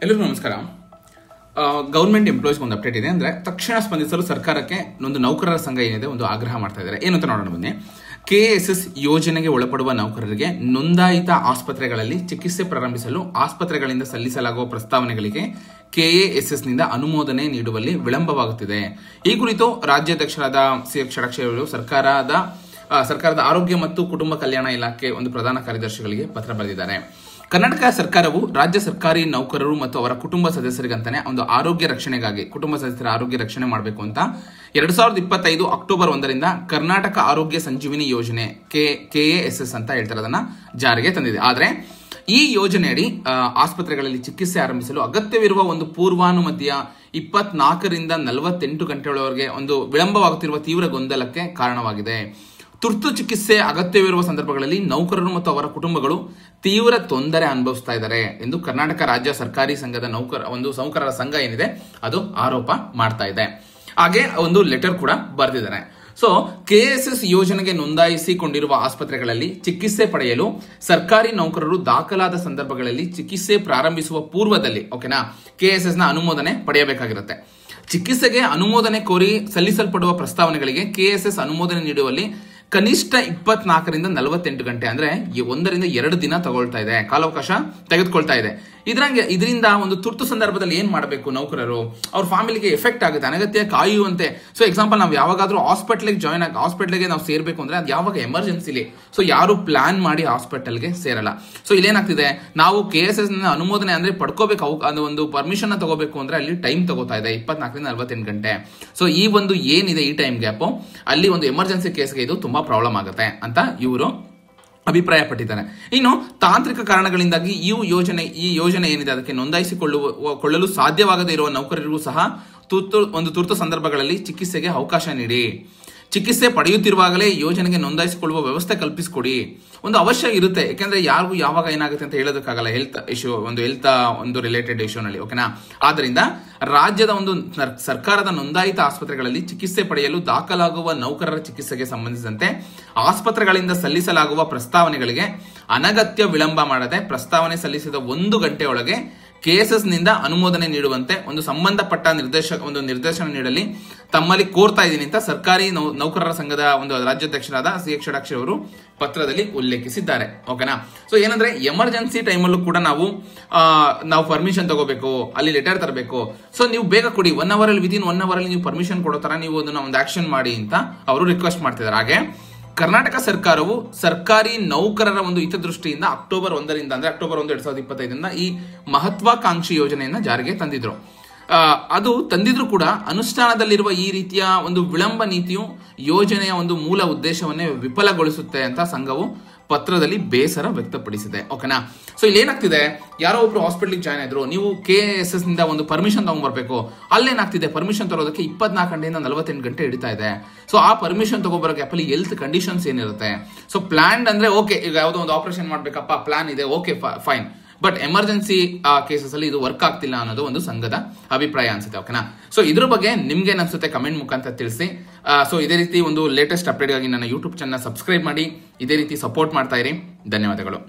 ಎಲ್ಲರಿಗೂ ನಮಸ್ಕಾರ. Government employees ಒಂದು ಅಪ್ಡೇಟ್ ಇದೆ. ಅಂದ್ರೆ ತಕ್ಷಣ ಸ್ಪಂದಿಸಲು ಸರ್ಕಾರಕ್ಕೆ ಒಂದು ನೌಕರರ ಸಂಘ ಏನಿದೆ ಒಂದು ಆಗ್ರಹ ಮಾಡ್ತಾ ಇದ್ದಾರೆ. ಏನಂತ ನೋಡೋಣ ಬನ್ನಿ. KSS ಯೋಜನೆಗೆ ಒಳಪಡುವ ನೌಕರರಿಗೆ ನೋಂದಾಯಿತ ಆಸ್ಪತ್ರೆಗಳಲ್ಲಿ ಚಿಕಿತ್ಸೆ ಪ್ರಾರಂಭಿಸಲು ಆಸ್ಪತ್ರೆಗಳಿಂದ ಸಲ್ಲಿಸಲಾಗುವ ಪ್ರಸ್ತಾವನೆಗಳಿಗೆ KSS ನಿಂದ ಅನುಮೋದನೆ ನೀಡುವಲ್ಲಿ ವಿಳಂಬವಾಗುತ್ತಿದೆ. ಈ ಕುರಿತು ರಾಜ್ಯಾಧ್ಯಕ್ಷರಾದ ಸಿ ಷಡಕ್ಷರಿ ಅವರು ಸರ್ಕಾರದ ಆರೋಗ್ಯ ಮತ್ತು ಕುಟುಂಬ ಕಲ್ಯಾಣ ಇಲಾಖೆ ಒಂದು ಪ್ರಧಾನ ಕಾರ್ಯದರ್ಶಿಗಳಿಗೆ ಪತ್ರ ಬರೆದಿದ್ದಾರೆ. ಕರ್ನಾಟಕ ಸರ್ಕಾರವು ರಾಜ್ಯ ಸರ್ಕಾರಿ ನೌಕರರು ಮತ್ತು ಅವರ ಕುಟುಂಬ ಸದಸ್ಯರಿಗಂತಾನೆ ಒಂದು ಆರೋಗ್ಯ ರಕ್ಷಣೆಗಾಗಿ ಕುಟುಂಬ ಸದಸ್ಯರ ಆರೋಗ್ಯ ರಕ್ಷಣೆ ಮಾಡಬೇಕು ಅಂತ 2025 ಅಕ್ಟೋಬರ್ 1ರಿಂದ ಕರ್ನಾಟಕ ಆರೋಗ್ಯ ಸಂಜೀವಿನಿ ಯೋಜನೆ KASS ಅಂತ ಹೇಳ್ತಾರೆ, ಅದನ್ನ ಜಾರಿಗೆ ತಂದಿದೆ. ಆದ್ರೆ ಈ ಯೋಜನೆಯಡಿ ಆಸ್ಪತ್ರೆಗಳಲ್ಲಿ ಚಿಕಿತ್ಸೆ ಆರಂಭಿಸಲು ಅಗತ್ಯವಿರುವ ಒಂದು ಪೂರ್ವಾನುಮತಿಯ 24ರಿಂದ 48 ಗಂಟೆಗಳವರೆಗೆ ಒಂದು ವಿಳಂಬವಾಗುತ್ತಿರುವ ತೀವ್ರ ಗೊಂದಲಕ್ಕೆ ಕಾರಣವಾಗಿದೆ. ತುರ್ತು ಚಿಕಿತ್ಸೆ ಅಗತ್ಯವಿರುವ ಸಂದರ್ಭಗಳಲ್ಲಿ ನೌಕರರು ಮತ್ತು ಅವರ ಕುಟುಂಬಗಳು ತೀವ್ರ ತೊಂದರೆ ಅನುಭವಿಸ್ತಾ ಇದ್ದಾರೆ ಎಂದು ಕರ್ನಾಟಕ ರಾಜ್ಯ ಸರ್ಕಾರಿ ಸಂಘದ ನೌಕರರ ಸಂಘ ಏನಿದೆ ಅದು ಆರೋಪ ಮಾಡ್ತಾ ಇದೆ. ಹಾಗೆ ಒಂದು ಲೆಟರ್ ಕೂಡ ಬರೆದಿದ್ದಾರೆ. ಸೊ KSS ಯೋಜನೆಗೆ ನೋಂದಾಯಿಸಿಕೊಂಡಿರುವ ಆಸ್ಪತ್ರೆಗಳಲ್ಲಿ ಚಿಕಿತ್ಸೆ ಪಡೆಯಲು ಸರ್ಕಾರಿ ನೌಕರರು ದಾಖಲಾದ ಸಂದರ್ಭಗಳಲ್ಲಿ ಚಿಕಿತ್ಸೆ ಪ್ರಾರಂಭಿಸುವ ಪೂರ್ವದಲ್ಲಿ KSS ನ ಅನುಮೋದನೆ ಪಡೆಯಬೇಕಾಗಿರುತ್ತೆ. ಚಿಕಿತ್ಸೆಗೆ ಅನುಮೋದನೆ ಕೋರಿ ಸಲ್ಲಿಸಲ್ಪಡುವ ಪ್ರಸ್ತಾವನೆಗಳಿಗೆ KSS ಅನುಮೋದನೆ ನೀಡುವಲ್ಲಿ ಕನಿಷ್ಠ 24ರಿಂದ 48 ಗಂಟೆ ಅಂದ್ರೆ 1ರಿಂದ 2 ದಿನ ತಗೊಳ್ತಾ ಇದೆ, ಕಾಲಾವಕಾಶ ತೆಗೆದುಕೊಳ್ತಾ ಇದೆ. ಇದರಿಂದ ಒಂದು ತುರ್ತು ಸಂದರ್ಭದಲ್ಲಿ ಏನ್ ಮಾಡಬೇಕು, ನೌಕರರು ಅವ್ರ ಫ್ಯಾಮಿಲಿಗೆ ಎಫೆಕ್ಟ್ ಆಗುತ್ತೆ, ಅನಗತ್ಯ ಕಾಯುವಂತೆ. ಸೊ ಎಕ್ಸಾಂಪಲ್, ನಾವು ಯಾವಾಗಾದ್ರೂ ಹಾಸ್ಪಿಟಲ್ಗೆ ನಾವು ಸೇರ್ಬೇಕು ಅಂದ್ರೆ ಅದು ಯಾವಾಗ ಎಮರ್ಜೆನ್ಸಿಲಿ, ಸೊ ಯಾರು ಪ್ಲಾನ್ ಮಾಡಿ ಹಾಸ್ಪಿಟಲ್ಗೆ ಸೇರಲ್ಲ. ಸೊ ಇಲ್ಲೇನಾಗ್ತಿದೆ, ನಾವು KSS ಅನುಮೋದನೆ ಅಂದ್ರೆ ಪಡ್ಕೋಬೇಕು, ಅದು ಒಂದು ಪರ್ಮಿಷನ್ ತಗೋಬೇಕು ಅಂದ್ರೆ ಅಲ್ಲಿ ಟೈಮ್ ತಗೋತಾ ಇದೆ 24ರಿಂದ 48 ಗಂಟೆ. ಸೊ ಈ ಒಂದು ಏನಿದೆ ಈ ಟೈಮ್ ಗ್ಯಾಪ್ ಅಲ್ಲಿ ಒಂದು ಎಮರ್ಜೆನ್ಸಿ ಕೇಸ್ಗೆ ಇದು ತುಂಬಾ ಪ್ರಾಬ್ಲಮ್ ಆಗುತ್ತೆ ಅಂತ ಇವರು ಅಭಿಪ್ರಾಯ ಪಟ್ಟಿದ್ದಾರೆ. ಇನ್ನು ತಾಂತ್ರಿಕ ಕಾರಣಗಳಿಂದಾಗಿ ಈ ಯೋಜನೆ ಏನಿದೆ ಅದಕ್ಕೆ ನೋಂದಾಯಿಸಿಕೊಳ್ಳಲು ಸಾಧ್ಯವಾಗದೇ ಇರುವ ನೌಕರರಿಗೂ ಸಹ ತುರ್ತು ಸಂದರ್ಭಗಳಲ್ಲಿ ಚಿಕಿತ್ಸೆಗೆ ಅವಕಾಶ ನೀಡಿ. ಚಿಕಿತ್ಸೆ ಪಡೆಯುತ್ತಿರುವಾಗಲೇ ಯೋಜನೆಗೆ ನೋಂದಾಯಿಸಿಕೊಳ್ಳುವ ವ್ಯವಸ್ಥೆ ಕಲ್ಪಿಸಿಕೊಡಿ. ಒಂದು ಅವಶ್ಯ ಇರುತ್ತೆ, ಯಾಕಂದ್ರೆ ಯಾರಿಗೂ ಯಾವಾಗ ಏನಾಗುತ್ತೆ ಅಂತ ಹೇಳೋದಕ್ಕಾಗಲ್ಲ, ಹೆಲ್ತ್ ಒಂದು ರಿಲೇಟೆಡ್ ಇಶ್ಯೂನಲ್ಲಿ. ಓಕೆನಾ? ಆದ್ರಿಂದ ರಾಜ್ಯದ ಒಂದು ಸರ್ಕಾರದ ನೋಂದಾಯಿತ ಆಸ್ಪತ್ರೆಗಳಲ್ಲಿ ಚಿಕಿತ್ಸೆ ಪಡೆಯಲು ದಾಖಲಾಗುವ ನೌಕರರ ಚಿಕಿತ್ಸೆಗೆ ಸಂಬಂಧಿಸಿದಂತೆ ಆಸ್ಪತ್ರೆಗಳಿಂದ ಸಲ್ಲಿಸಲಾಗುವ ಪ್ರಸ್ತಾವನೆಗಳಿಗೆ ಅನಗತ್ಯ ವಿಳಂಬ ಮಾಡದೆ ಪ್ರಸ್ತಾವನೆ ಸಲ್ಲಿಸಿದ 1 ಗಂಟೆಯೊಳಗೆ KSS ನಿಂದ ಅನುಮೋದನೆ ನೀಡುವಂತೆ ಒಂದು ಸಂಬಂಧಪಟ್ಟ ನಿರ್ದೇಶನ ನೀಡಲಿ ತಮ್ಮಲ್ಲಿ ಕೋರ್ತಾ ಇದ್ದೀನಿ ಅಂತ ಸರ್ಕಾರಿ ನೌಕರರ ಸಂಘದ ಒಂದು ರಾಜ್ಯಾಧ್ಯಕ್ಷರಾದ ಸಿ ಷಡಕ್ಷರಿ ಅವರು ಪತ್ರದಲ್ಲಿ ಉಲ್ಲೇಖಿಸಿದ್ದಾರೆ. ಓಕೆನಾ? ಸೊ ಏನಂದ್ರೆ ಎಮರ್ಜೆನ್ಸಿ ಟೈಮಲ್ಲೂ ಕೂಡ ನಾವು ಪರ್ಮಿಷನ್ ತಗೋಬೇಕು, ಅಲ್ಲಿ ಲೆಟರ್ ತರಬೇಕು. ಸೊ ನೀವು ಬೇಗ ಕೊಡಿ, ವಿತಿನ್ 1 ಅವರ್ ಅಲ್ಲಿ ನೀವು ಪರ್ಮಿಷನ್ ಕೊಡೋ ತರ ನೀವು ಅದನ್ನ ಒಂದು ಆಕ್ಷನ್ ಮಾಡಿ ಅಂತ ಅವರು ರಿಕ್ವೆಸ್ಟ್ ಮಾಡ್ತಿದ್ದಾರೆ. ಹಾಗೆ ಕರ್ನಾಟಕ ಸರ್ಕಾರವು ಸರ್ಕಾರಿ ನೌಕರರ ಒಂದು ಹಿತದೃಷ್ಟಿಯಿಂದ ಅಕ್ಟೋಬರ್ 1 ಅಂದ್ರೆ ಅಕ್ಟೋಬರ್ 1, 2025 ಈ ಮಹತ್ವಾಕಾಂಕ್ಷಿ ಯೋಜನೆಯನ್ನ ಜಾರಿಗೆ ತಂದಿದ್ರು. ಅದು ತಂದಿದ್ರು ಕೂಡ ಅನುಷ್ಠಾನದಲ್ಲಿರುವ ಈ ರೀತಿಯ ಒಂದು ವಿಳಂಬ ನೀತಿಯು ಯೋಜನೆಯ ಒಂದು ಮೂಲ ಉದ್ದೇಶವನ್ನೇ ವಿಫಲಗೊಳಿಸುತ್ತೆ ಅಂತ ಸಂಘವು ಪತ್ರದಲ್ಲಿ ಬೇಸರ ವ್ಯಕ್ತಪಡಿಸಿದೆ. ಓಕೆನಾ? ಸೊ ಇಲ್ಲಿ ಏನಾಗ್ತಿದೆ, ಯಾರೋ ಒಬ್ರು ಹಾಸ್ಪಿಟಲ್ ಜಾಯ್ನ್ ಆದ್ರು, ನೀವು KSS ನಿಂದ ಒಂದು ಪರ್ಮಿಷನ್ ತಗೊಂಡ್ಬರ್ಬೇಕು. ಅಲ್ಲೇನಾಗ್ತಿದೆ, ಪರ್ಮಿಷನ್ ತರೋದಕ್ಕೆ 24 ಗಂಟೆಯಿಂದ 48 ಗಂಟೆ ಹಿಡಿತಾ ಇದೆ. ಸೊ ಆ ಪರ್ಮಿಷನ್ ತಗೋಬರೋ ಗ್ಯಾಪಲ್ಲಿ ಹೆಲ್ತ್ ಕಂಡೀಷನ್ಸ್ ಏನಿರುತ್ತೆ, ಸೊ ಪ್ಲಾನ್ ಅಂದ್ರೆ ಓಕೆ, ಈಗ ಯಾವುದೋ ಒಂದು ಆಪರೇಷನ್ ಮಾಡ್ಬೇಕಪ್ಪ, ಪ್ಲಾನ್ ಇದೆ, okay fine, but emergency cases ಅಲ್ಲಿ ಇದು ವರ್ಕ್ ಆಗ್ತಿಲ್ಲ ಅನ್ನೋದು ಒಂದು ಸಂಘದ ಅಭಿಪ್ರಾಯ ಅನ್ಸುತ್ತೆ. ಓಕೆನಾ? ಸೊ ಇದ್ರ ಬಗ್ಗೆ ನಿಮ್ಗೆ ಅನ್ಸುತ್ತೆ ಕಮೆಂಟ್ ಮುಖಾಂತರ ತಿಳಿಸಿ. ಸೊ ಇದೇ ರೀತಿ ಒಂದು ಲೇಟೆಸ್ಟ್ ಅಪ್ಡೇಟ್ಗಾಗಿ ನನ್ನ ಯೂಟ್ಯೂಬ್ ಚಾನಲ್ ಸಬ್ಸ್ಕ್ರೈಬ್ ಮಾಡಿ, ಇದೇ ರೀತಿ ಸಪೋರ್ಟ್ ಮಾಡ್ತಾ ಇರಿ. ಧನ್ಯವಾದಗಳು.